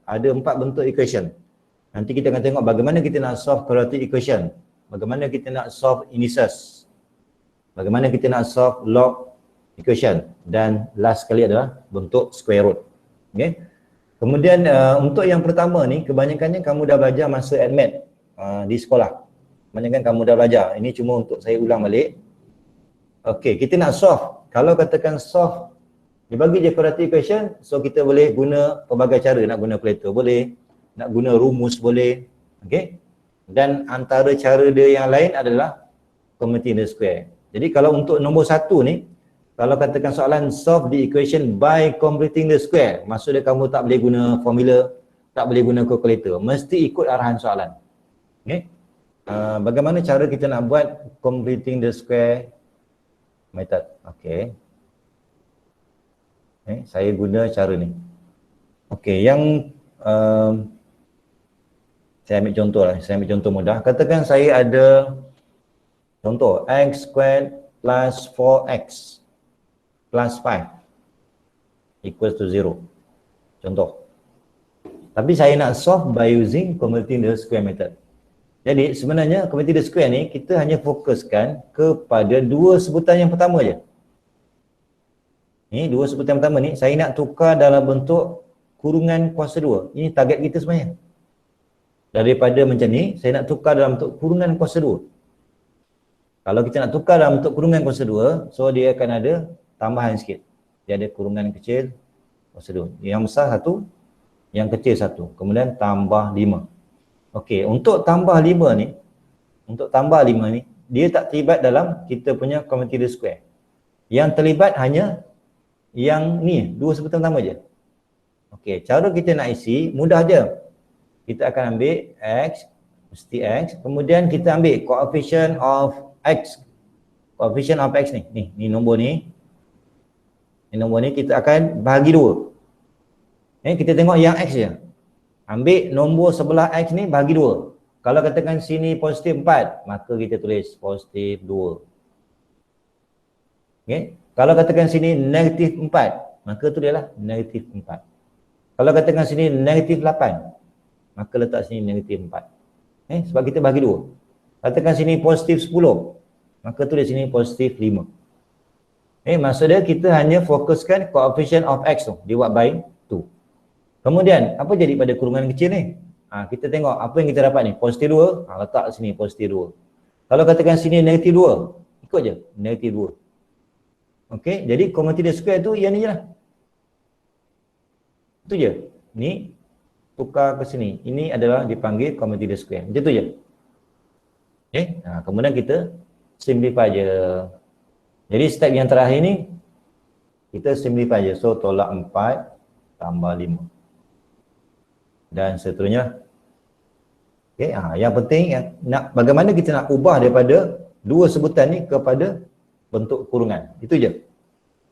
ada 4 bentuk equation. Nanti kita akan tengok bagaimana kita nak solve quadratic equation, bagaimana kita nak solve indices, bagaimana kita nak solve log equation, dan last sekali adalah bentuk square root. Okay. Kemudian untuk yang pertama ni, kebanyakannya kamu dah belajar masa admit di sekolah. Kebanyakan kamu dah belajar. Ini cuma untuk saya ulang balik. Okay, kita nak solve. Kalau katakan solve, dia bagi je quadratic equation, so kita boleh guna pelbagai cara. Nak guna calculator boleh, nak guna rumus boleh. Okay. Dan antara cara dia yang lain adalah completing the square. Jadi kalau untuk nombor 1 ni, kalau katakan soalan solve the equation by completing the square, maksud dia kamu tak boleh guna formula, tak boleh guna calculator, mesti ikut arahan soalan. Okay. Bagaimana cara kita nak buat completing the square method? Okay. Saya guna cara ni. Okay, yang saya ambil contoh lah, saya ambil contoh mudah. Katakan saya ada contoh x squared plus 4x plus 5 equals to 0. Contoh. Tapi saya nak solve by using completing the square method. Jadi sebenarnya completing the square ni kita hanya fokuskan kepada 2 sebutan yang pertama je. Ni 2 sebutan yang pertama ni saya nak tukar dalam bentuk kurungan kuasa 2. Ini target kita sebenarnya. Daripada macam ni, saya nak tukar dalam bentuk kurungan kuasa 2. Kalau kita nak tukar dalam bentuk kurungan kuasa 2, so dia akan ada tambahan sikit. Dia ada kurungan kecil kuasa 2. Yang besar 1, yang kecil 1. Kemudian tambah 5. Okey, untuk tambah 5 ni, dia tak terlibat dalam kita punya completing the square. Yang terlibat hanya yang ni, 2 sebutan pertama je. Okey, cara kita nak isi mudah je. Kita akan ambil x, mesti x, kemudian kita ambil coefficient of x. Coefficient of x ni, ni nombor ni. Ni nombor ni kita akan bahagi 2. Kita tengok yang x je. Ambil nombor sebelah x ni bahagi 2. Kalau katakan sini positif 4, maka kita tulis positif 2. Okay. Kalau katakan sini negatif 4, maka tulislah negatif 4. Kalau katakan sini negatif 8, maka letak sini negatif 4. Sebab kita bahagi 2. Katakan sini positif 10, maka tulis sini positif 5. Maksudnya kita hanya fokuskan coefficient of x tu, divide by 2. Kemudian, apa jadi pada kurungan kecil ni? Kita tengok apa yang kita dapat ni, positif 2, letak sini positif 2. Kalau katakan sini negatif 2, ikut je, negatif 2. Okey, jadi completing the square tu yang ni je lah. Itu je. Ni tukar ke sini. Ini adalah dipanggil completing the square. Macam tu je. Okey, kemudian kita simplify je. Jadi step yang terakhir ni kita simplify je. So tolak 4 tambah 5. Dan seterusnya. Okey, yang penting bagaimana kita nak ubah daripada 2 sebutan ni kepada bentuk kurungan. Itu je.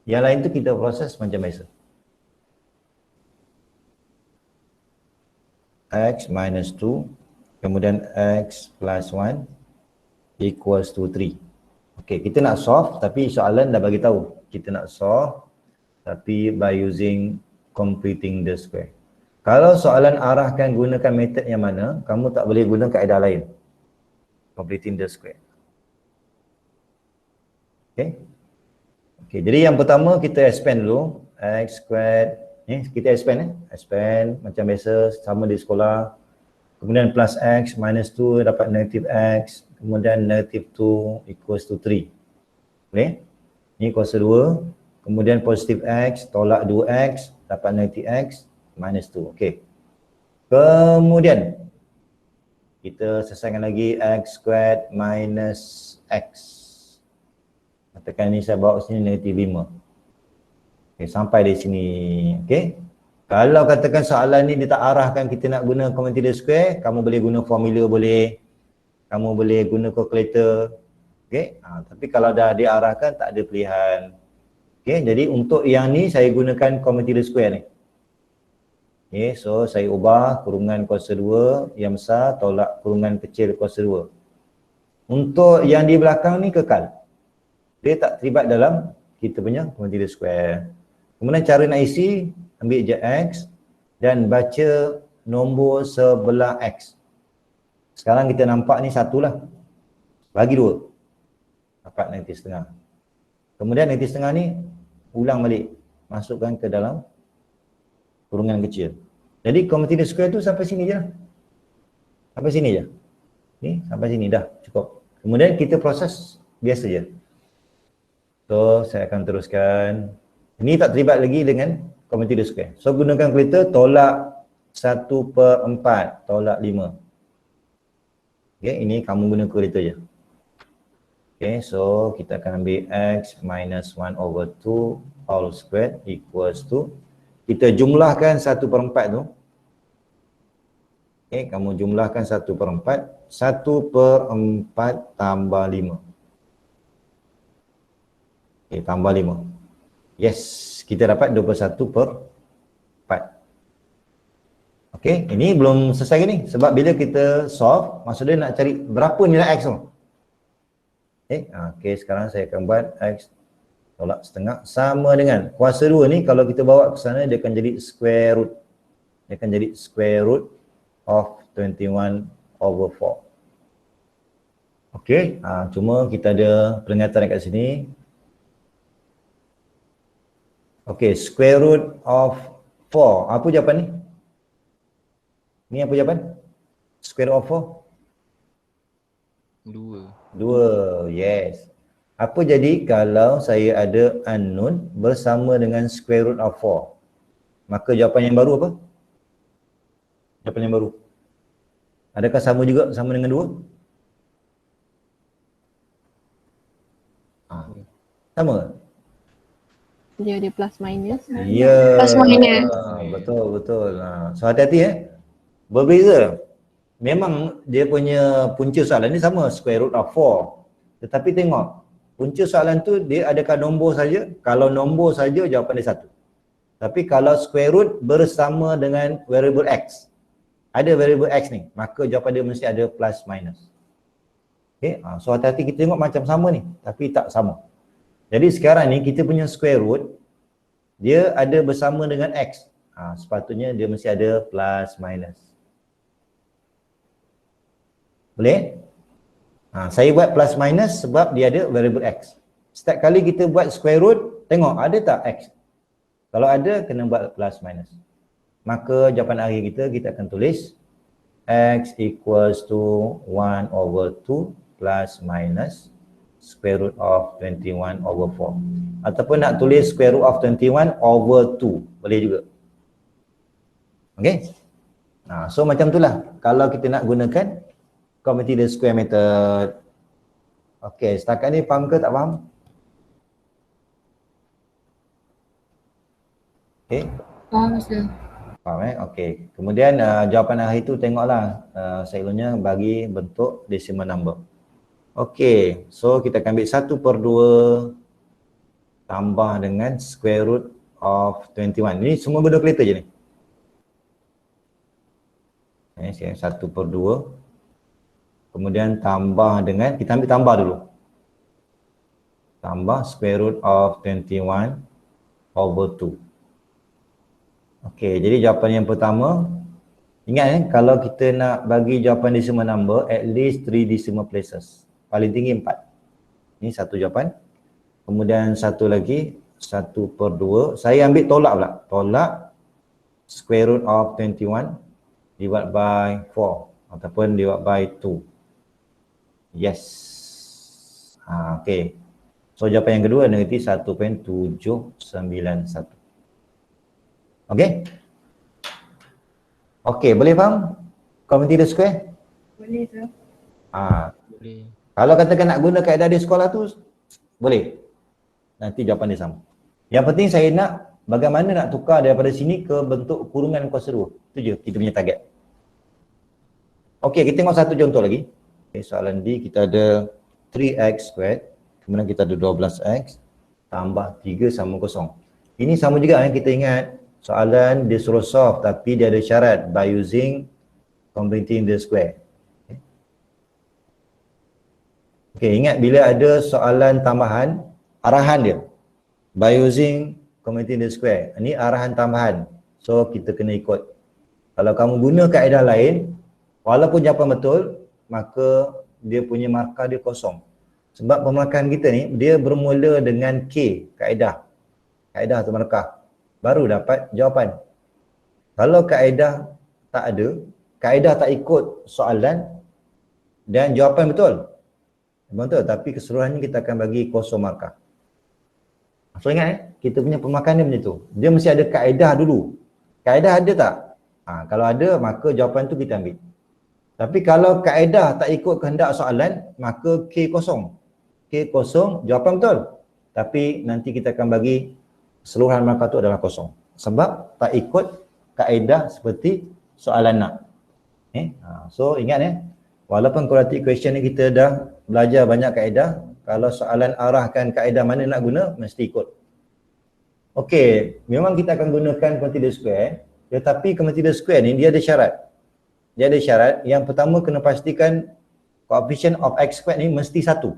Yang lain tu kita proses macam biasa. X minus 2, kemudian X plus 1 equals to 3. Okey, kita nak solve tapi soalan dah bagi tahu. Kita nak solve tapi by using completing the square. Kalau soalan arahkan gunakan metod yang mana, kamu tak boleh guna kaedah lain. Completing the square. Okey. Okey, jadi yang pertama kita expand dulu. X squared. Kita expand expand macam biasa sama di sekolah. Kemudian plus x minus 2 dapat negative x. Kemudian negative 2 equals to 3. Boleh? Ni kuasa 2. Kemudian positif x tolak 2x dapat negative x minus 2. Okey. Kemudian kita selesaikan lagi x squared minus x. Katakan ni saya bawa sini negative 5. Okay, sampai di sini. Okey. Kalau katakan soalan ni dia tak arahkan kita nak guna completing the square, kamu boleh guna formula boleh. Kamu boleh guna calculator. Okey. Tapi kalau dah diarahkan tak ada pilihan. Okey, jadi untuk yang ni saya gunakan completing the square ni. Okey, so saya ubah kurungan kuasa 2 yang besar tolak kurungan kecil kuasa 2. Untuk yang di belakang ni kekal. Dia tak terlibat dalam kita punya completing the square. Kemudian cara nak isi, ambil je x dan baca nombor sebelah X. Sekarang kita nampak ni 1 lah. Bagi 2. Dapat 90,5. Kemudian 90,5 ni ulang balik. Masukkan ke dalam kurungan kecil. Jadi continuous square tu sampai sini je lah. Sampai sini je. Ni sampai sini dah cukup. Kemudian kita proses biasa je. So saya akan teruskan. Ini tak terlibat lagi dengan continuous square. So gunakan kalkulator, tolak 1/4, tolak 5. Okay, ini kamu guna kalkulator je. Okay, so kita akan ambil X minus 1/2 all squared equals to, kita jumlahkan 1/4 tu. Okay, kamu jumlahkan 1/4, 1/4 tambah 5. Okay, tambah 5. Yes, kita dapat 21/4. Okay, ini belum selesai ni. Sebab bila kita solve, maksudnya nak cari berapa nilai X tu. Okay, sekarang saya akan buat X tolak setengah sama dengan kuasa 2 ni, kalau kita bawa ke sana dia akan jadi square root. Dia akan jadi square root of 21/4. Okay, cuma kita ada peringatan dekat sini. Okay, square root of 4. Apa jawapan ni? Ni apa jawapan? Square root of 4? 2, yes. Apa jadi kalau saya ada unknown bersama dengan square root of 4? Maka jawapan yang baru apa? Jawapan yang baru. Adakah sama juga sama dengan 2? Sama ke? Dia ada plus minus. Ya. Plus minus. Betul. So hati-hati berbeza. Memang dia punya punca soalan ni sama, square root of 4. Tetapi tengok, punca soalan tu dia adakah nombor saja? Kalau nombor saja jawapan dia 1. Tapi kalau square root bersama dengan variable X, ada variable X ni, maka jawapan dia mesti ada plus minus. Okay, so hati-hati, kita tengok macam sama ni, tapi tak sama. Jadi sekarang ni kita punya square root, dia ada bersama dengan X. Sepatutnya dia mesti ada plus minus. Boleh? Saya buat plus minus sebab dia ada variable X. Setiap kali kita buat square root, tengok ada tak X? Kalau ada, kena buat plus minus. Maka jawapan akhir kita akan tulis X equals to 1/2 plus minus square root of 21/4. Ataupun nak tulis square root of 21/2, boleh juga. Okay? So macam itulah kalau kita nak gunakan commutative square method. Okay, setakat ni faham ke tak faham? Okay. Faham, Ustaz. Faham Okay. Kemudian jawapan akhir tu tengoklah selalunya bagi bentuk decimal number. Okay, so kita akan ambil 1/2 tambah dengan square root of 21. Ini semua guna kalkulator je ni. 1/2. Kemudian tambah dengan, kita ambil tambah dulu. Tambah square root of 21/2. Okay, jadi jawapan yang pertama, ingat kalau kita nak bagi jawapan decimal number, at least 3 decimal places. Paling tinggi 4. Ini satu jawapan. Kemudian satu lagi, 1/2. Saya ambil tolak pula. Tolak square root of 21 divided by 4 ataupun divided by 2. Yes. Okay. So jawapan yang kedua negatif 1.791. Okay? Okay, boleh faham? Commutative square? Boleh tu. Boleh. Kalau katakan nak guna kaedah di sekolah tu, boleh. Nanti jawapan dia sama. Yang penting saya nak bagaimana nak tukar daripada sini ke bentuk kurungan kuasa 2. Itu je kita punya target. Okey, kita tengok satu contoh lagi. Okay, soalan D kita ada 3x squared, kemudian kita ada 12x tambah 3 sama 0. Ini sama juga kita ingat soalan dia suruh solve tapi dia ada syarat by using completing the square. Okay, ingat bila ada soalan tambahan, arahan dia by using completing the square. Ini arahan tambahan. So kita kena ikut. Kalau kamu guna kaedah lain, walaupun jawapan betul, maka dia punya markah dia kosong. Sebab pemarkahan kita ni, dia bermula dengan K, kaedah. Kaedah atau markah. Baru dapat jawapan. Kalau kaedah tak ada, kaedah tak ikut soalan dan jawapan betul. Betul, tapi keseluruhannya kita akan bagi kosong markah. So ingat kita punya pemarkahan dia macam tu. Dia mesti ada kaedah dulu. Kaedah ada tak? Kalau ada, maka jawapan tu kita ambil. Tapi kalau kaedah tak ikut kehendak soalan, maka K kosong. K kosong, jawapan betul. Tapi nanti kita akan bagi keseluruhan markah tu adalah kosong. Sebab tak ikut kaedah seperti soalan nak. So ingat walaupun quadratic equation ni kita dah belajar banyak kaedah, kalau soalan arahkan kaedah mana nak guna, mesti ikut. Okey, memang kita akan gunakan quantity square, tetapi quantity square ni dia ada syarat. Dia ada syarat, yang pertama kena pastikan coefficient of x squared ni mesti 1.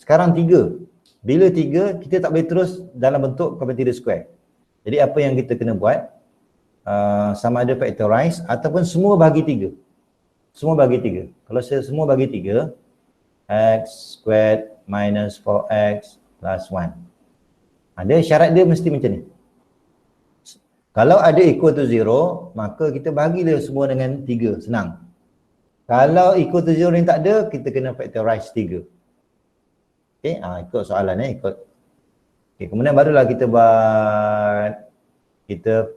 Sekarang 3. Bila 3, kita tak boleh terus dalam bentuk quantity square. Jadi apa yang kita kena buat, sama ada factorize ataupun semua bagi 3. Semua bagi 3. Kalau saya semua bagi 3, x squared minus 4x plus 1. Ada syarat dia mesti macam ni. Kalau ada equal to 0, maka kita bagilah semua dengan 3, senang. Kalau equal to 0 ni tak ada, kita kena factorize 3. Okey, ikut soalan ikut. Okey, kemudian barulah kita buat, kita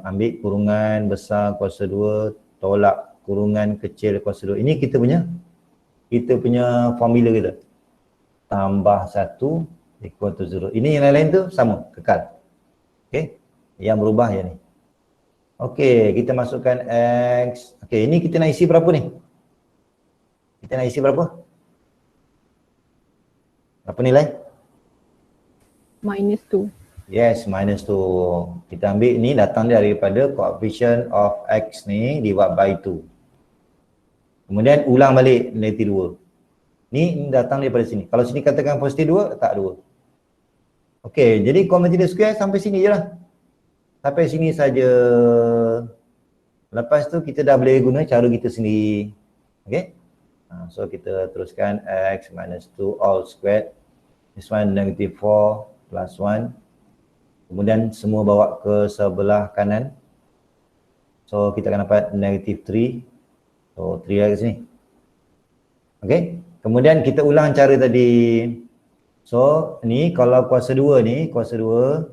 ambil kurungan besar kuasa 2 tolak kurungan kecil kuasa 2. Ini kita punya formula kita. Tambah 1 equal to 0. Ini yang lain-lain tu sama, kekal. Okey, yang berubah yang ni. Okey, kita masukkan x. Okey, ini kita nak isi berapa ni? Kita nak isi berapa? Apa nilai? -2. Yes, -2. Kita ambil ni datang daripada coefficient of x ni divide by 2. Kemudian ulang balik nilai 2. Ni datang daripada sini. Kalau sini katakan positif 2, tak 2. Okey, jadi quantity square sampai sini je lah. Sampai sini saja. Lepas tu kita dah boleh guna cara kita sendiri. Okey. So kita teruskan x minus 2 all squared. This one negative 4 plus 1. Kemudian semua bawa ke sebelah kanan. So kita akan dapat negative 3. So 3 lagi sini. Okey. Kemudian kita ulang cara tadi. So ni kalau kuasa 2 ni, kuasa 2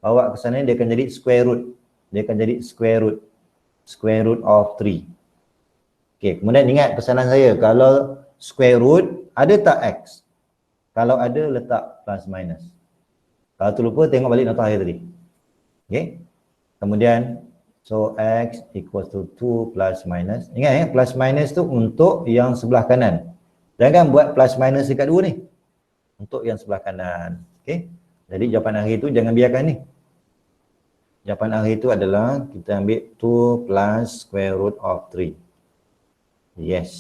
bawa ke sana dia akan jadi square root. Dia akan jadi square root. Square root of 3. Okey, kemudian ingat pesanan saya, kalau square root ada tak x? Kalau ada letak plus minus. Kalau terlupa tengok balik nota akhir tadi. Okey. Kemudian so x equals to 2 plus minus. Ingat plus minus tu untuk yang sebelah kanan. Jangan buat plus minus dekat 2 ni. Untuk yang sebelah kanan. Okey. Jadi jawapan akhir tu jangan biarkan ni. Jawapan akhir tu adalah kita ambil 2 plus square root of 3. Yes.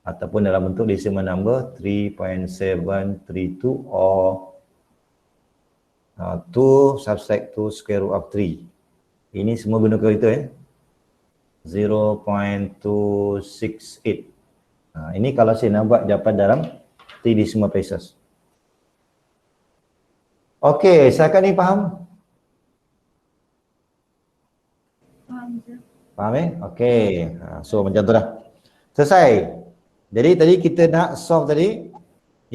Ataupun dalam bentuk decimal number 3.732 or 2 subtract 2 square root of 3. Ini semua guna kalkulator 0.268. Ini kalau saya nak buat jawapan dalam 3 decimal places. Okey, setakat ni faham? Faham Okey. So macam tu dah. Selesai. Jadi tadi kita nak solve tadi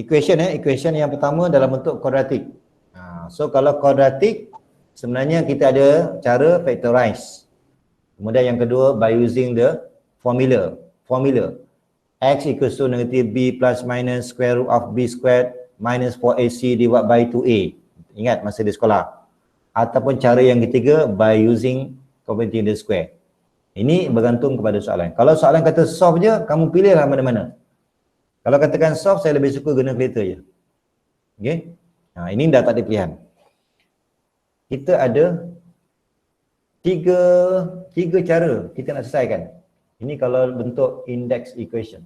equation equation yang pertama dalam bentuk kuadratik. So kalau kuadratik sebenarnya kita ada cara factorize. Kemudian yang kedua by using the formula. X equals to negative b plus minus square root of b squared minus 4ac divided by 2a. Ingat masa di sekolah. Ataupun cara yang ketiga by using coefficient the square. Ini bergantung kepada soalan. Kalau soalan kata solve je, kamu pilihlah mana-mana. Kalau katakan solve, saya lebih suka guna kalkulator je. Okey. Ini dah tak ada pilihan. Kita ada tiga cara kita nak selesaikan. Ini kalau bentuk index equation.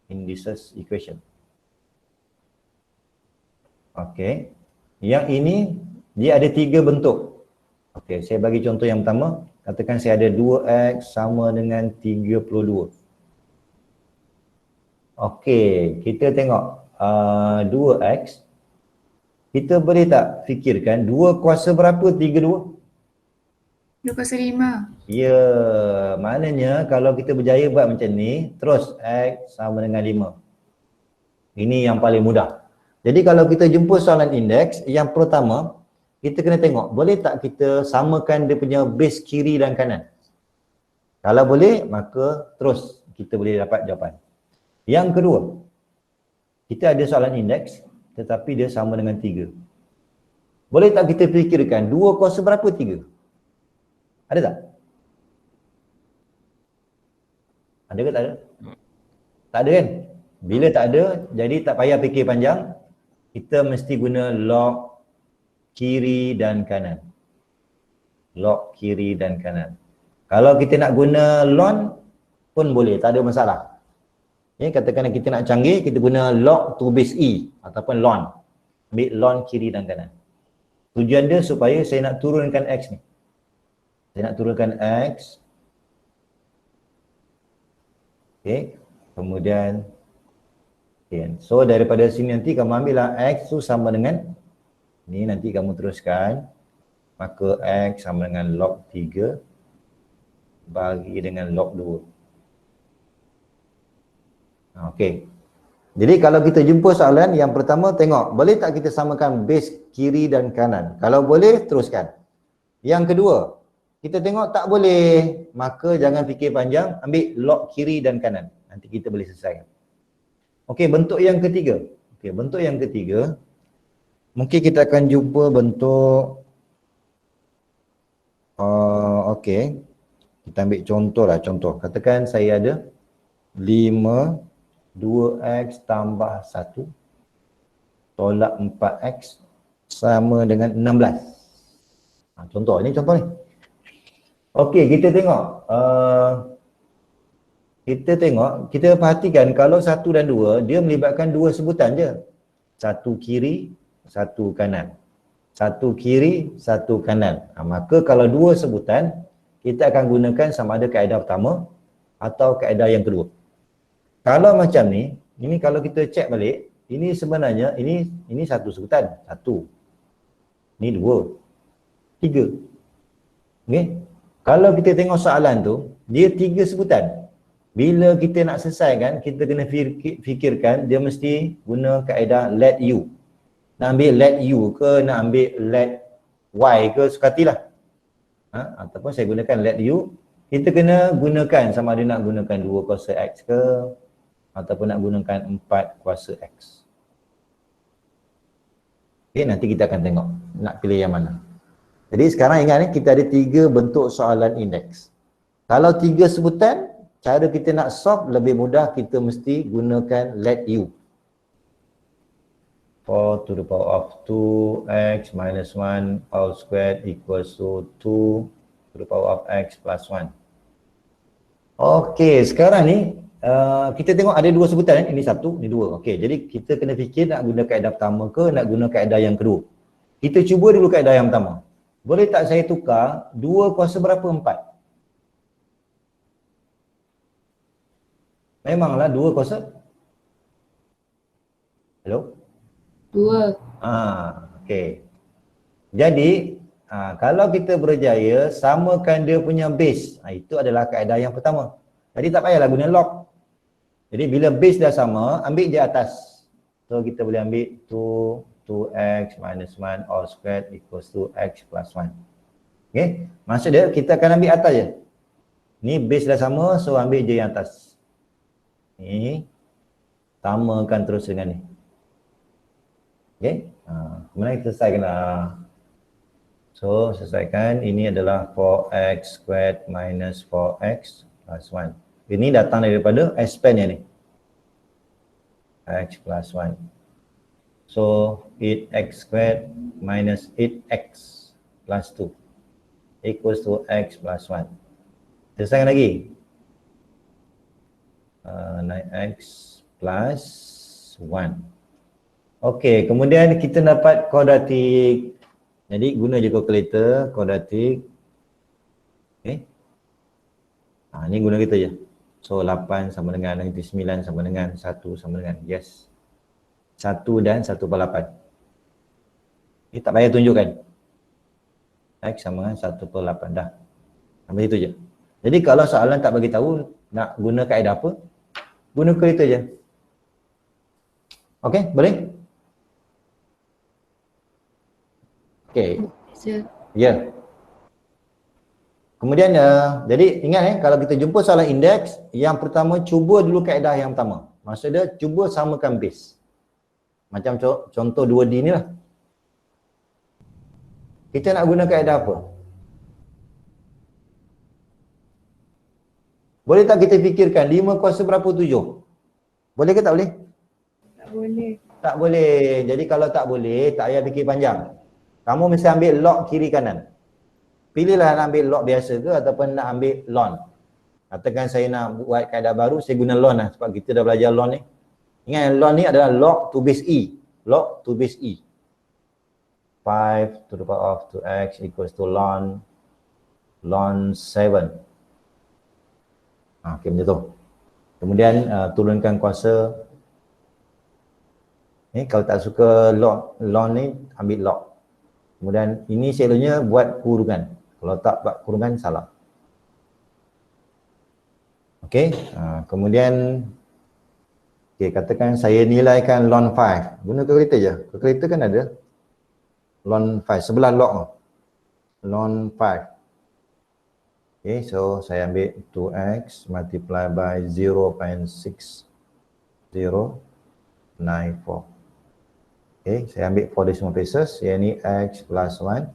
Indices equation. Okey. Yang ini dia ada 3 bentuk. Okey, saya bagi contoh yang pertama. Katakan saya ada 2x sama dengan 32. Okey, kita tengok 2x. Kita boleh tak fikirkan 2 kuasa berapa 32? 2/5. Ya, maknanya kalau kita berjaya buat macam ni, terus x sama dengan 5. Ini yang paling mudah. Jadi kalau kita jumpa soalan indeks, yang pertama, kita kena tengok, boleh tak kita samakan dia punya base kiri dan kanan? Kalau boleh, maka terus kita boleh dapat jawapan. Yang kedua, kita ada soalan indeks, tetapi dia sama dengan 3. Boleh tak kita fikirkan 2 kuasa berapa 3? Ada tak? Ada ke tak ada? Tak ada kan? Bila tak ada, jadi tak payah fikir panjang. Kita mesti guna log kiri dan kanan. Log kiri dan kanan. Kalau kita nak guna ln pun boleh, tak ada masalah. Katakan kita nak canggih, kita guna log to base e ataupun ln. Ambil ln kiri dan kanan. Tujuan dia supaya saya nak turunkan x ni. Saya nak turunkan x. Okey, kemudian so daripada sini nanti kamu ambillah x tu sama dengan ni, nanti kamu teruskan, maka x sama dengan log 3 bagi dengan log 2. Okey. Jadi kalau kita jumpa soalan yang pertama, tengok boleh tak kita samakan base kiri dan kanan. Kalau boleh, teruskan. Yang kedua, kita tengok tak boleh, maka jangan fikir panjang, ambil log kiri dan kanan. Nanti kita boleh selesaikan. Okey, bentuk yang ketiga. Okey, bentuk yang ketiga, mungkin kita akan jumpa bentuk okey. Kita ambil contoh lah, contoh. Katakan saya ada 5 2x tambah 1 tolak 4x sama dengan 16. Contoh, ini contoh ni. Okey, kita tengok. Kita perhatikan kalau 1 dan 2, dia melibatkan 2 sebutan je. 1 kiri, 1 kanan. 1 kiri, 1 kanan. Maka kalau 2 sebutan, kita akan gunakan sama ada kaedah pertama atau kaedah yang kedua. Kalau macam ni, ini kalau kita cek balik, ini sebenarnya, ini satu sebutan. 1. Ini 2. 3. Okey. Kalau kita tengok soalan tu, dia 3 sebutan. Bila kita nak selesaikan, kita kena fikirkan dia mesti guna kaedah let u. Nak ambil let u ke, nak ambil let y ke, sukatilah. Ataupun saya gunakan let u, kita kena gunakan sama ada nak gunakan 2 kuasa x ke, ataupun nak gunakan 4 kuasa x. Okay, nanti kita akan tengok nak pilih yang mana. Jadi sekarang ingat ni, kita ada 3 bentuk soalan indeks. Kalau 3 sebutan, cara kita nak solve lebih mudah, kita mesti gunakan let u. 4 to the power of 2x minus 1 all squared equals to 2 to the power of x plus 1. Okey, sekarang ni kita tengok ada 2 sebutan, ini 1, ini 2. Okey, jadi kita kena fikir nak guna kaedah pertama ke nak guna kaedah yang kedua. Kita cuba dulu kaedah yang pertama. Boleh tak saya tukar 2 kuasa berapa 4? Memanglah 2 kuasa. Hello? 2. Okey. Jadi kalau kita berjaya samakan dia punya base, itu adalah kaedah yang pertama. Jadi tak payahlah guna log. Jadi bila base dah sama, ambil di atas. So kita boleh ambil 2x minus 1 all squared equals to x plus 1. Okay, maksud dia kita akan ambil atas je. Ni base dah sama, so ambil je yang atas. Ni samakan terus dengan ni. Okay, kemudian kita selesaikanlah. So selesaikan, ini adalah 4x squared minus 4x plus 1. Ini datang daripada expand yang ni. X plus 1. So 8x squared minus 8x plus 2 equals to x plus 1. Selesaikan lagi. 9x plus 1. Okey, kemudian kita dapat kuadratik. Jadi guna je kalkulator, kuadratik. Okay. Ni guna kita je. So 8 sama dengan nanti 9 sama dengan 1 sama dengan yes. 1 dan 1/8. Ni tak payah tunjukkan. X sama dengan 1/8 dah. Sampai itu je. Jadi kalau soalan tak bagi tahu nak guna kaedah apa, guna kereta je. Okey, boleh? Okey. Sir. Ya. Kemudian jadi ingat kalau kita jumpa soalan indeks, yang pertama cuba dulu kaedah yang pertama. Maksudnya cuba samakan base. Macam contoh 2D ni lah. Kita nak guna kaedah apa? Boleh tak kita fikirkan 5 kuasa berapa 7? Boleh ke tak boleh? Tak boleh. Tak boleh. Jadi kalau tak boleh, tak payah fikir panjang. Kamu mesti ambil log kiri kanan. Pilihlah nak ambil log biasa ke ataupun nak ambil ln. Katakan saya nak buat kaedah baru, saya guna ln lah sebab kita dah belajar ln ni. Ingat ln ni adalah log to base E. Log to base E. 5 to the power of 2x equals to ln 7. Okey, macam tu. Kemudian turunkan kuasa. Kalau tak suka ln ni, ambil log. Kemudian ini selalunya buat kurungan. Kalau tak buat kurungan, salah. Okey, kemudian katakan saya nilaikan ln 5. Guna kalkulator je. Kalkulator kan ada. Ln 5, sebelah log. Ln 5. Okay, so saya ambil 2x multiply by 0.6094. Okay, saya ambil 4 decimal places, yang ni x plus 1.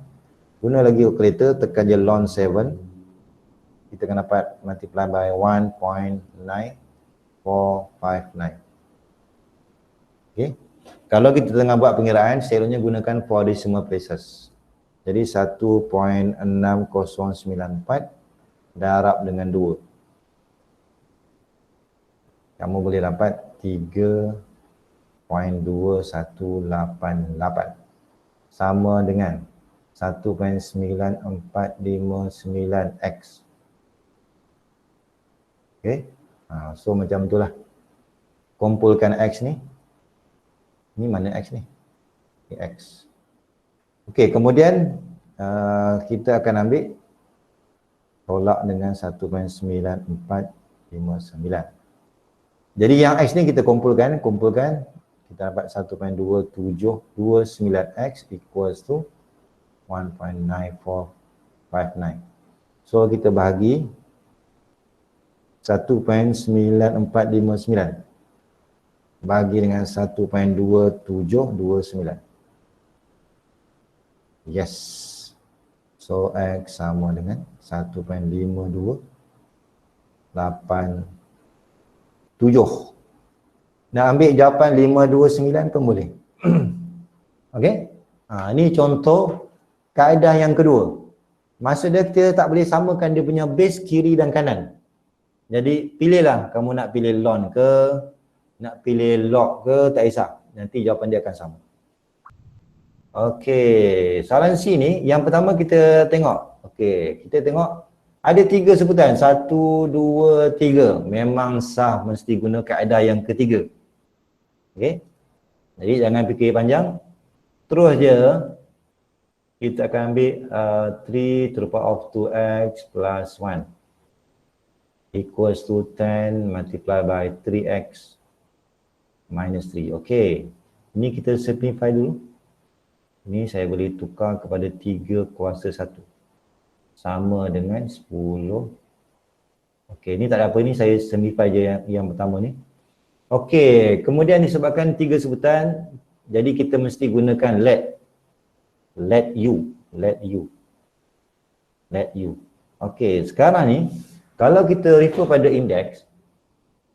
Guna lagi kalkulator, tekan je ln 7. Kita akan dapat multiply by 1.9459. Okay, kalau kita tengah buat pengiraan, selalunya gunakan 4 decimal places. Jadi 1.6094 darab dengan 2. Kamu boleh dapat 3.2188 sama dengan 1.9459x. Okay, so macam itulah. Kumpulkan x ni. Ni mana x ni? Ini x. Okay, kemudian kita akan ambil tolak dengan 1.9459. Jadi yang x ni kita kumpulkan, kita dapat 1.2729x equals to 1.9459. So kita bahagi 1.9459 bagi dengan 1.2729. Yes. So x sama dengan 1.5287. Nak ambil jawapan 529 pun boleh. Okey. Ini contoh kaedah yang kedua. Maksudnya kita tak boleh samakan dia punya base kiri dan kanan. Jadi pilihlah, kamu nak pilih ln ke, nak pilih log ke, tak kisah. Nanti jawapan dia akan sama. Okey, soalan C ni yang pertama kita tengok. Okey, kita tengok ada 3 sebutan. 1, 2, 3. Memang sah mesti guna kaedah yang ketiga. Okey. Jadi jangan fikir panjang. Terus je kita akan ambil 3 to the power of 2x plus 1 equals to 10 multiply by 3x minus 3. Okey. Ini kita simplify dulu. Ini saya boleh tukar kepada 3 kuasa 1. Sama dengan 10. Okey, ini tak ada apa, ni saya simplify je yang pertama ni. Okey, kemudian disebabkan 3 sebutan, jadi kita mesti gunakan let u. Okey, sekarang ni kalau kita refer pada indeks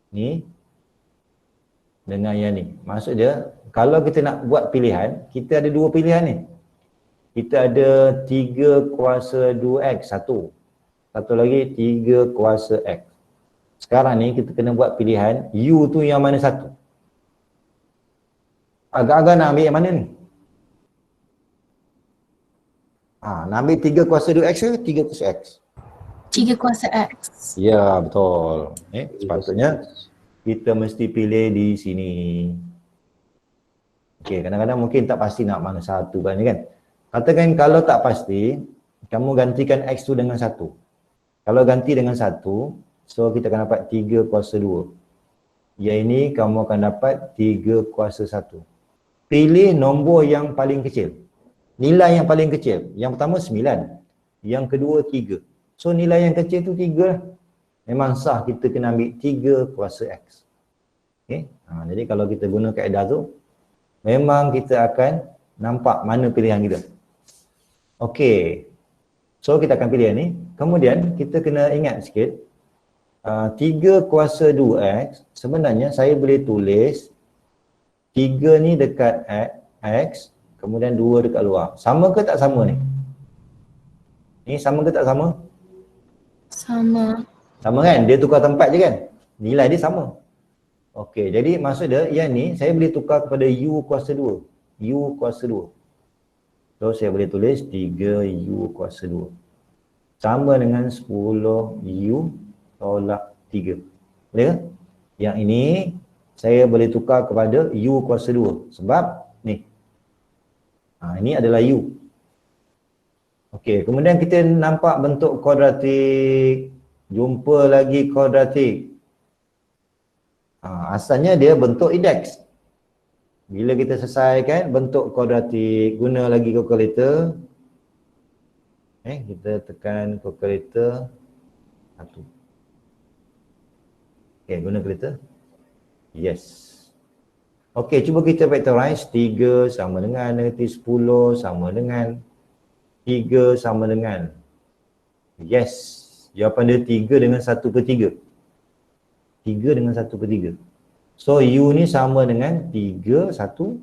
ni dengan yang ni, maksud dia kalau kita nak buat pilihan, kita ada 2 pilihan ni. Kita ada 3 kuasa 2x, satu lagi 3 kuasa x. Sekarang ni kita kena buat pilihan u tu yang mana satu. Agak-agak nak ambil yang mana ni? Nak ambil 3 kuasa 2x ke 3 kuasa x? 3 kuasa X. Ya, betul. Sepatutnya kita mesti pilih di sini. Okey, kadang-kadang mungkin tak pasti nak mana satu kan, kan? Katakan kalau tak pasti, kamu gantikan X tu dengan 1. Kalau ganti dengan 1, so kita akan dapat 3 kuasa 2. Yang ini kamu akan dapat 3 kuasa 1. Pilih nombor yang paling kecil. Nilai yang paling kecil. Yang pertama 9. Yang kedua 3. So nilai yang kecil tu 3 lah. Memang sah kita kena ambil 3 kuasa X. Okay? Jadi kalau kita guna kaedah tu, memang kita akan nampak mana pilihan kita. Okey. So kita akan pilih ni. Kemudian kita kena ingat sikit. 3 kuasa 2X, sebenarnya saya boleh tulis 3 ni dekat X, kemudian 2 dekat luar. Sama ke tak sama ni? Ni sama ke tak sama? Sama. Sama kan? Dia tukar tempat je kan? Nilai dia sama. Okey, jadi maksud dia yang ni saya boleh tukar kepada U kuasa 2. U kuasa 2. So saya boleh tulis 3U kuasa 2. Sama dengan 10U tolak 3. Boleh ke? Yang ini saya boleh tukar kepada U kuasa 2. Sebab ni. Ini adalah U. Okey, kemudian kita nampak bentuk kuadratik. Jumpa lagi kuadratik. Asalnya dia bentuk indeks. Bila kita selesaikan bentuk kuadratik, guna lagi kalkulator. Kita tekan kalkulator 1. Okey, guna kalkulator. Yes. Okey, cuba kita factorize. 3 sama dengan negatif 10 sama dengan 3 sama dengan. Yes. Jawapan dia 3 dengan 1/3. 3 dengan 1/3. So U ni sama dengan 3, 1.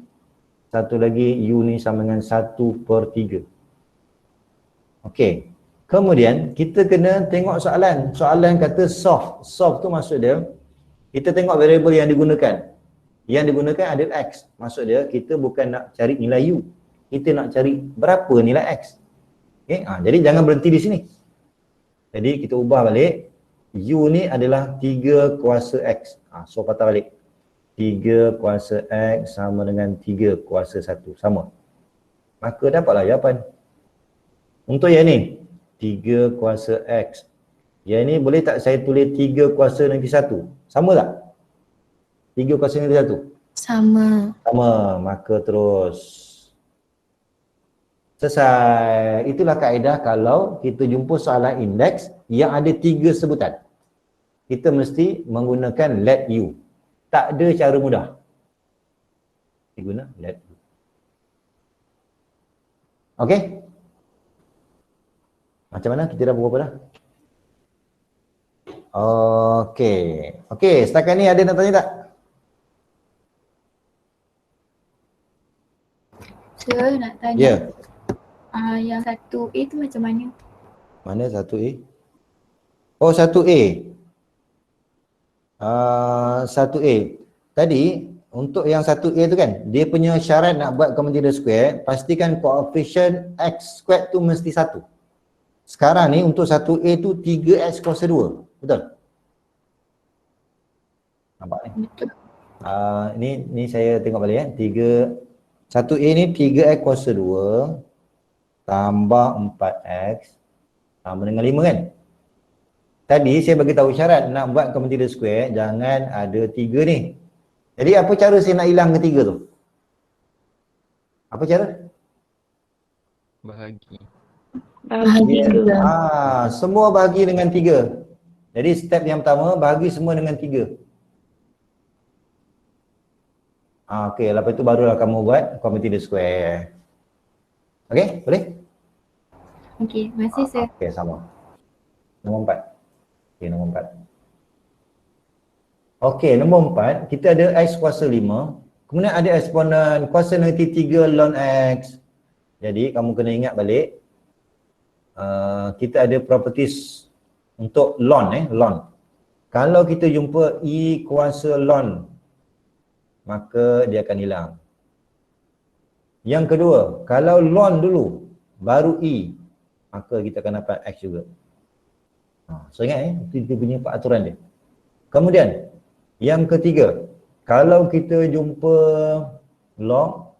Satu lagi U ni sama dengan 1/3. Okey. Kemudian kita kena tengok soalan. Soalan kata solve. Solve tu maksud dia, kita tengok variable yang digunakan. Yang digunakan adalah X. Maksud dia kita bukan nak cari nilai U. Kita nak cari berapa nilai X. Okay? Jadi jangan berhenti di sini. Jadi kita ubah balik. U ni adalah 3 kuasa X. So patah balik. 3 kuasa X sama dengan 3 kuasa 1. Sama. Maka dapatlah jawapan. Untuk yang ni, 3 kuasa X. Yang ni boleh tak saya tulis 3 kuasa negatif 1? Sama tak? 3 kuasa negatif 1? Sama. Sama. Maka terus. Selesai. Itulah kaedah kalau kita jumpa soalan indeks yang ada 3 sebutan. Kita mesti menggunakan let U. Tak ada cara mudah. Kita guna let U. Okey? Macam mana? Kita dah berapa dah? Okey. Okey, setakat ni ada nak tanya tak? Sir, nak tanya. Ya. Yang 1A tu macam mana? Mana 1A? Oh, 1A. 1A. Tadi untuk yang 1A tu kan, dia punya syarat nak buat common integral square, pastikan coefficient X squared tu mesti 1. Sekarang ni untuk 1A tu 3X kuasa 2. Betul? Nampak ni? Betul. Ni saya tengok balik 1A ni 3X kuasa 2 tambah 4X sama dengan 5 kan? Tadi saya bagi tahu syarat nak buat common integral square jangan ada 3 ni. Jadi apa cara saya nak hilang ketiga tu? Apa cara? Bahagi. Bahagi juga. Semua bahagi dengan 3. Jadi step yang pertama bahagi semua dengan 3. Okey, lepas itu barulah kamu buat common integral square. Okey, boleh? Okey, terima kasih sir. Okey, sama. Nombor 4. Okey, nombor 4. Okey, nombor 4, kita ada X kuasa 5. Kemudian ada eksponen kuasa negatif 3 ln X. Jadi, kamu kena ingat balik. Kita ada properties untuk ln. Kalau kita jumpa E kuasa ln, maka dia akan hilang. Yang kedua, kalau ln dulu, baru E, maka kita akan dapat X juga. So ingat itu punya peraturan dia. Kemudian yang ketiga, kalau kita jumpa log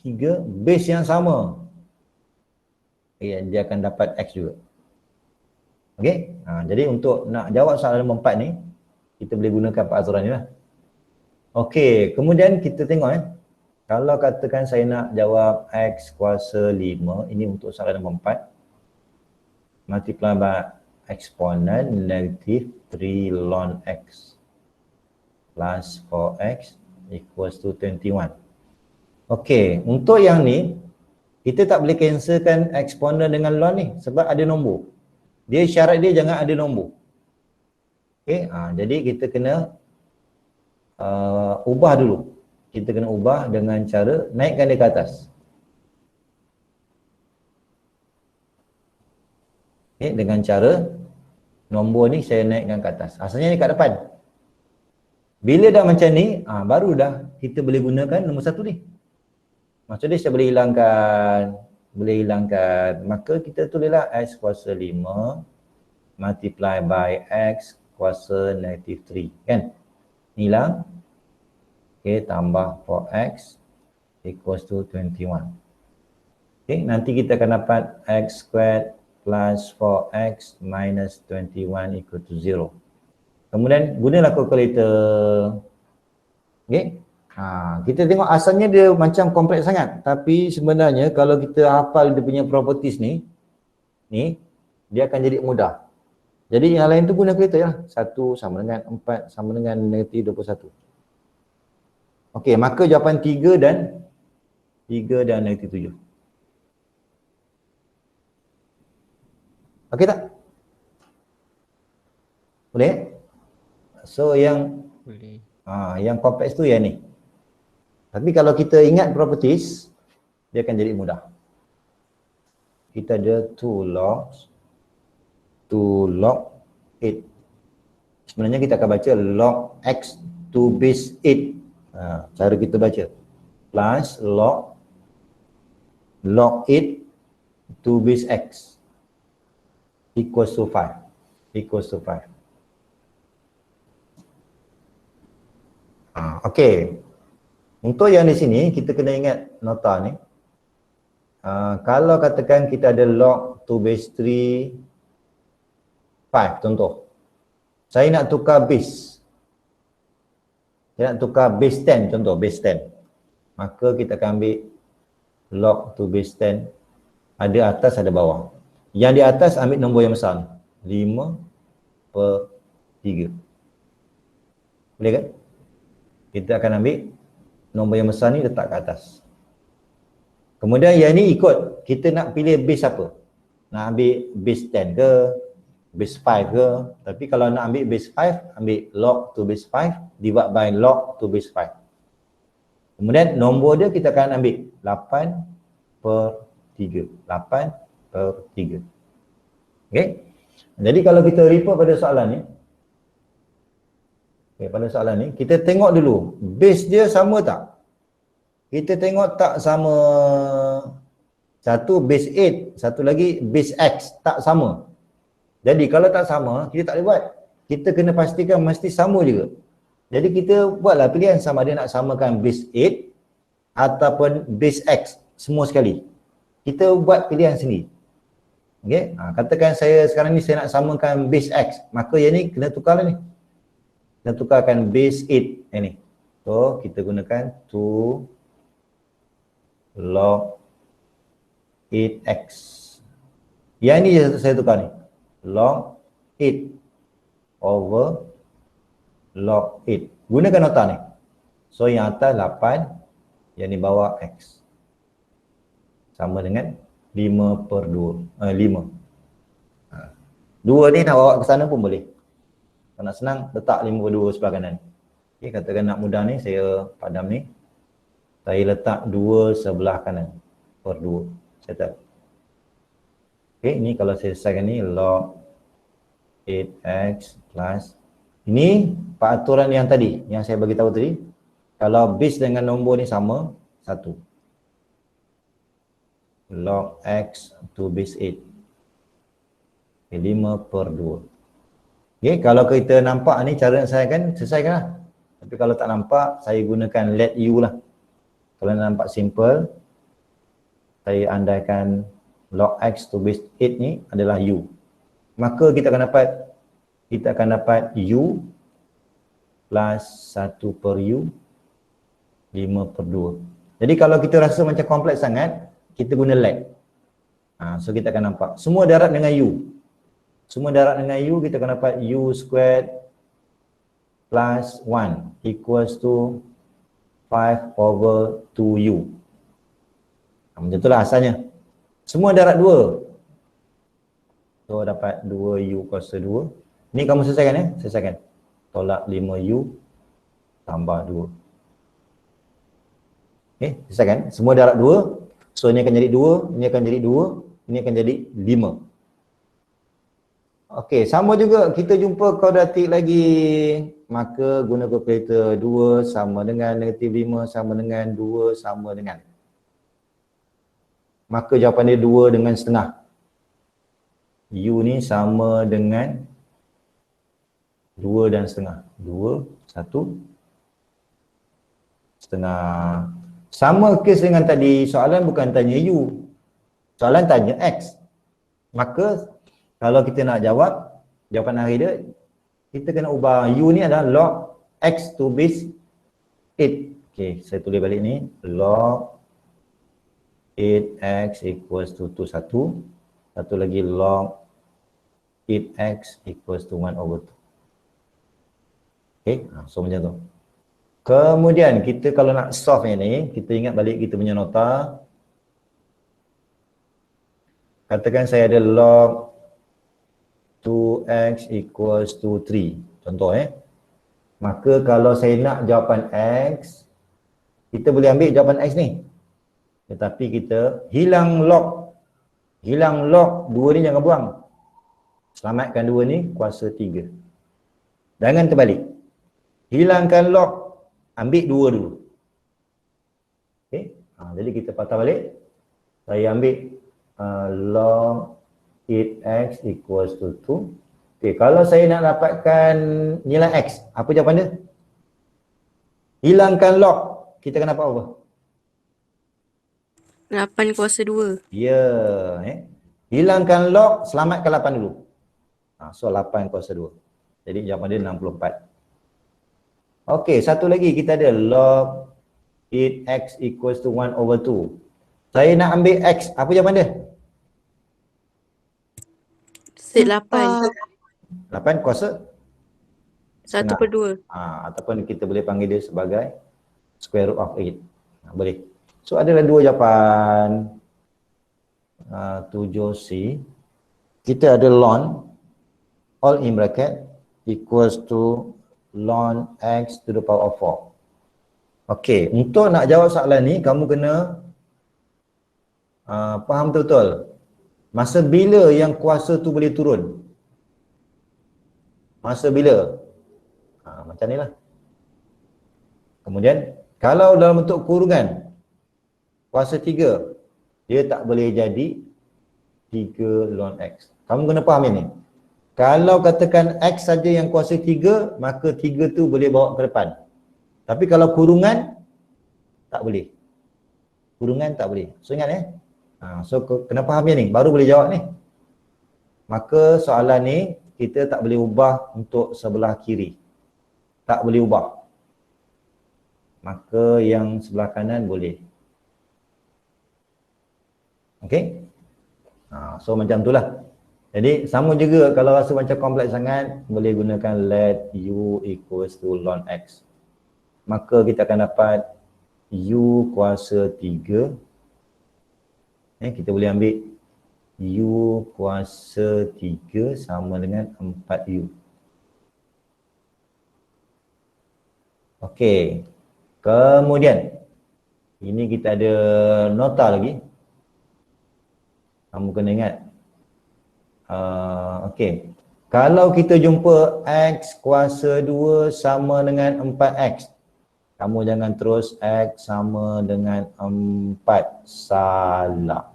3 base yang sama, dia akan dapat X juga. Okey? Jadi untuk nak jawab soalan nombor 4 ni, kita boleh gunakan peraturan ni lah. Okey, kemudian kita tengok kalau katakan saya nak jawab X kuasa 5, ini untuk soalan nombor 4, multiply by exponent negative 3 ln X plus 4X equals to 21. Okey, untuk yang ni, kita tak boleh cancelkan eksponen dengan ln ni sebab ada nombor. Dia syarat dia jangan ada nombor. Okey, jadi kita kena ubah dulu. Kita kena ubah dengan cara naikkan dia ke atas. Okey, dengan cara nombor ni saya naikkan ke atas. Asalnya ni kat depan. Bila dah macam ni, baru dah kita boleh gunakan nombor 1 ni. Maksudnya saya boleh hilangkan, maka kita tulislah X kuasa 5 multiply by X kuasa negatif 3, kan? Hilang. Okey, tambah 4X equals to 21. Okey, nanti kita akan dapat X squared plus 4X minus 21 equal to 0. Kemudian gunalah kalkulator. Okey. Kita tengok asalnya dia macam kompleks sangat, tapi sebenarnya kalau kita hafal dia punya properties ni dia akan jadi mudah. Jadi yang lain tu guna kalkulator lah. 1 sama dengan 4 sama dengan negatif 21. Okey, maka jawapan 3 dan negatif 7. Okey tak? Boleh? So yang Boleh. yang kompleks tu yang ni. Tapi kalau kita ingat properties, dia akan jadi mudah. Kita ada 2 log 8. Sebenarnya kita akan baca log X to base 8. Cara kita baca. Plus log 8 to base X equals to 5. Okey. Untuk yang di sini, kita kena ingat nota ni. Kalau katakan kita ada log 2 base 3, 5 contoh. Saya nak tukar base. Saya nak tukar base 10 contoh, base 10. Maka kita akan ambil log 2 base 10. Ada atas, ada bawah. Yang di atas ambil nombor yang besar ni. 5/3. Boleh kan? Kita akan ambil nombor yang besar ni letak ke atas. Kemudian yang ni ikut, kita nak pilih base apa? Nak ambil base 10 ke, base 5 ke. Tapi kalau nak ambil base 5, ambil log to base 5 divide by log to base 5. Kemudian nombor dia kita akan ambil 8/3. 8/3. Okay? Jadi kalau kita refer pada soalan ni, pada soalan ni, kita tengok dulu, base dia sama tak? Kita tengok tak sama. Satu base 8, satu lagi base X, tak sama. Jadi kalau tak sama, kita tak boleh buat. Kita kena pastikan mesti sama juga. Jadi kita buatlah pilihan sama ada nak samakan base 8 ataupun base X, semua sekali. Kita buat pilihan sendiri. Okay? Katakan saya sekarang ni saya nak samakan base X, maka yang ni kena tukar ni. Kita tukarkan base 8 ni. So kita gunakan 2 log 8x. Yang ni saya tukar ni. Log 8 over log 8. Gunakan nota ni. So yang atas 8, yang di bawah x. Sama dengan 5/2. 5. 2 ni nak bawa ke sana pun boleh. Kalau nak senang, letak 5/2 sebelah kanan. Okay, katakan nak mudah ni, saya padam ni. Saya letak 2 sebelah kanan. Per 2. Settle. Okay, ni kalau saya selesaikan ni, log 8x plus. Ini peraturan yang tadi, yang saya bagi tahu tadi. Kalau base dengan nombor ni sama, 1. Log x to base 8. Okay, 5/2. Okay, kalau kita nampak ni cara nak selesaikan lah. Tapi kalau tak nampak, saya gunakan let u lah. Kalau nampak simple, saya andaikan log x to base 8 ni adalah u. Maka kita akan dapat u plus 1/u 5/2. Jadi kalau kita rasa macam kompleks sangat, kita guna let. So kita akan nampak semua darat dengan u. Semua darat dengan u, kita akan dapat u squared plus 1 equals to 5/2u. Macam itulah asalnya. Semua darat 2. So dapat 2u kuasa 2. Ni kamu selesaikan ya? Selesaikan. Tolak 5u tambah 2. Okay, selesaikan. Semua darat 2. So ini akan jadi 2, ini akan jadi 2, ini akan jadi 5. Okey, sama juga kita jumpa kuadratik lagi. Maka guna kalkulator 2 sama dengan -5 sama dengan 2 sama dengan. Maka jawapan dia 2 dengan setengah. U ni sama dengan 2 dan setengah. 2, 1 setengah. Sama kes dengan tadi, soalan bukan tanya U. Soalan tanya X. Maka kalau kita nak jawab, jawapan akhir dia, kita kena ubah U ni adalah log X to base 8. Okay, saya tulis balik ni. Log 8X equals to 1. Satu lagi log 8X equals to 1/2. Okay, so macam tu. Kemudian kita kalau nak solve yang ni, kita ingat balik kita punya nota. Katakan saya ada log 2x equals to 3. Contoh Maka kalau saya nak jawapan x, kita boleh ambil jawapan x ni. Tetapi kita hilang log 2 ni jangan buang. Selamatkan 2 ni kuasa 3. Jangan terbalik. Hilangkan log, ambil 2 dulu. Okay. Jadi kita patah balik. Saya ambil log 8x equals to 2. Okay, kalau saya nak dapatkan nilai x, apa jawapan dia? Hilangkan log, kita akan dapat apa? 8 kuasa 2. Ya, hilangkan log, selamatkan 8 dulu. So 8 kuasa 2. Jadi jawapan dia 64. Okey, satu lagi kita ada log 8x equals to 1/2. Saya nak ambil x, apa jawapan dia? Set 8. 8 kuasa 1/2. Ataupun kita boleh panggil dia sebagai square root of 8. Boleh. So adalah dua jawapan. 7C. Kita ada ln all in bracket equals to ln x to the power of 4. Okey, untuk nak jawab soalan ni kamu kena faham betul-betul. Masa bila yang kuasa tu boleh turun? Masa bila? Macam ni lah. Kemudian, kalau dalam bentuk kurungan, kuasa 3, dia tak boleh jadi 3 ln x. Kamu kena faham ini. Kalau katakan x saja yang kuasa 3, maka 3 tu boleh bawa ke depan. Tapi kalau kurungan, tak boleh. Kurungan tak boleh. So ingat so kena faham ni, baru boleh jawab ni. Maka soalan ni, kita tak boleh ubah untuk sebelah kiri. Tak boleh ubah. Maka yang sebelah kanan boleh. Okey? So macam itulah. Jadi sama juga kalau rasa macam kompleks sangat, boleh gunakan let u equals to ln x. Maka kita akan dapat u kuasa 3. Kita boleh ambil u kuasa 3 sama dengan 4u. Okey. Kemudian ini kita ada nota lagi. Kamu kena ingat. Okey. Kalau kita jumpa x kuasa 2 sama dengan 4x, kamu jangan terus x sama dengan 4. Salah.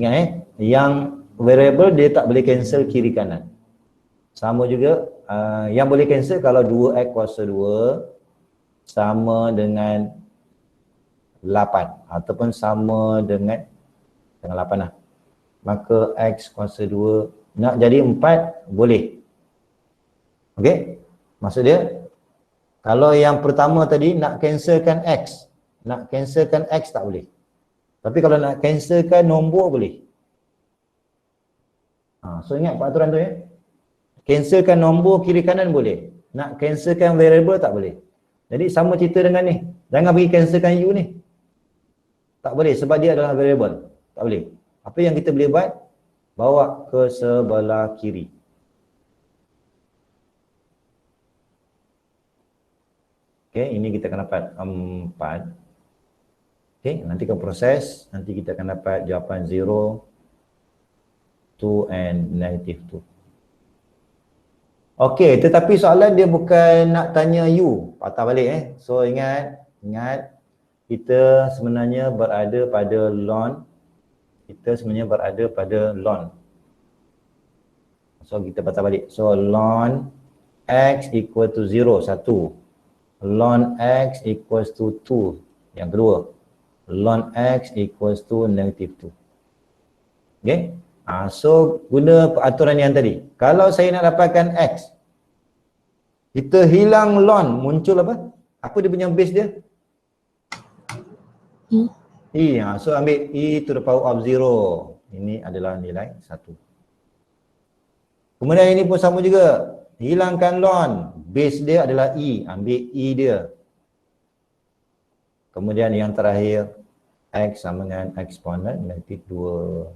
Ingat yang variable dia tak boleh cancel kiri kanan. Sama juga, yang boleh cancel kalau 2x kuasa 2 sama dengan 8 ataupun sama dengan 8 lah. Maka x kuasa 2 nak jadi 4 boleh. Okey? Maksud dia, kalau yang pertama tadi nak cancelkan x, tak boleh. Tapi kalau nak cancelkan nombor boleh. So ingat peraturan tu ya. Cancelkan nombor kiri kanan boleh. Nak cancelkan variable tak boleh. Jadi sama cerita dengan ni. Jangan pergi cancelkan u ni. Tak boleh sebab dia adalah variable. Tak boleh. Apa yang kita boleh buat? Bawa ke sebelah kiri. Okey, ini kita akan dapat 4. Okey, nanti kita proses. Nanti kita akan dapat jawapan 0, 2 and -2. Okey, tetapi soalan dia bukan nak tanya u. Patah balik So ingat kita sebenarnya berada pada ln. So kita patah balik. So ln x equal to 0, 1. Ln x equals to 2, yang kedua. Ln x equals to -2. Okay? So guna peraturan yang tadi. Kalau saya nak dapatkan x, kita hilang ln, muncul apa? Apa dia punya base dia? E. So ambil e to the power of 0. Ini adalah nilai 1. Kemudian ini pun sama juga. Hilangkan ln, base dia adalah e, ambil e dia. Kemudian yang terakhir, x sama dengan eksponen -2.